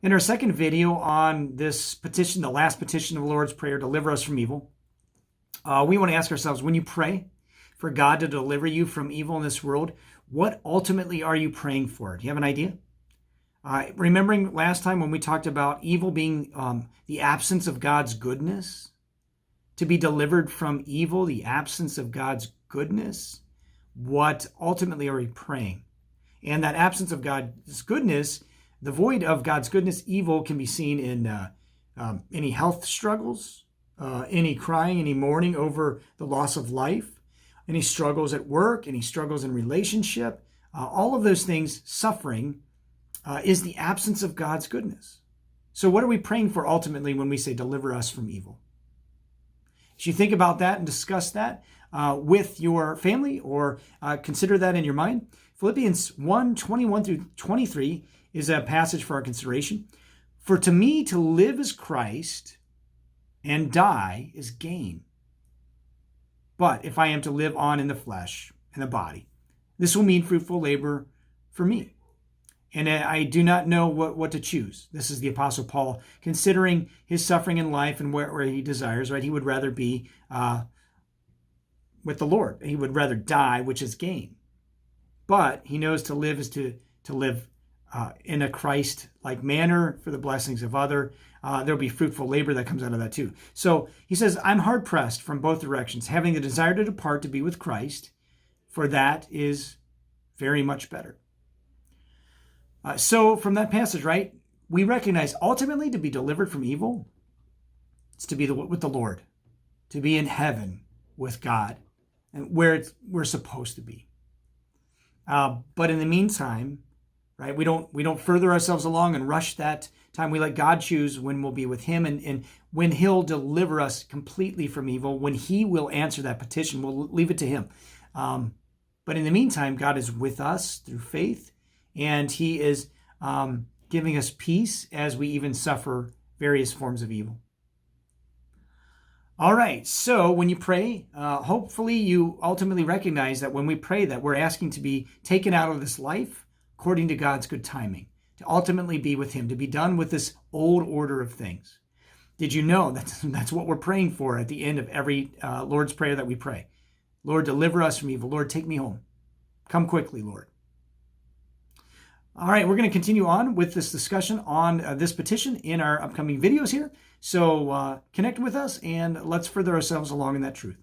In our second video on this petition, the last petition of the Lord's Prayer, deliver us from evil, we want to ask ourselves, when you pray for God to deliver you from evil in this world, what ultimately are you praying for? Do you have an idea? Remembering last time when we talked about evil being the absence of God's goodness, to be delivered from evil, the absence of God's goodness, what ultimately are we praying? And that absence of God's goodness, the void of God's goodness, evil can be seen in any health struggles, any crying, any mourning over the loss of life, any struggles at work, any struggles in relationship, all of those things, suffering, is the absence of God's goodness. So what are we praying for ultimately when we say, deliver us from evil? As you think about that and discuss that with your family, or consider that in your mind, Philippians 1:21 through 23 is a passage for our consideration. For to me to live is Christ, and die is gain. But if I am to live on in the flesh and the body, this will mean fruitful labor for me. And I do not know what to choose. This is the Apostle Paul considering his suffering in life and where he desires, right? He would rather be with the Lord. He would rather die, which is gain. But he knows to live is to live in a Christ-like manner for the blessings of other. There'll be fruitful labor that comes out of that too. So he says, I'm hard-pressed from both directions, having the desire to depart to be with Christ, for that is very much better. So from that passage, right, we recognize ultimately to be delivered from evil, it's to be with the Lord, to be in heaven with God, and where we're supposed to be. But in the meantime, right, we don't further ourselves along and rush that time. We let God choose when we'll be with him, and when he'll deliver us completely from evil, when he will answer that petition, we'll leave it to him. But in the meantime, God is with us through faith, and he is giving us peace as we even suffer various forms of evil. All right, so when you pray, hopefully you ultimately recognize that when we pray that we're asking to be taken out of this life according to God's good timing, to ultimately be with him, to be done with this old order of things. Did you know that's what we're praying for at the end of every Lord's Prayer that we pray? Lord, deliver us from evil. Lord, take me home. Come quickly, Lord. All right, we're going to continue on with this discussion on this petition in our upcoming videos here. So connect with us and let's further ourselves along in that truth.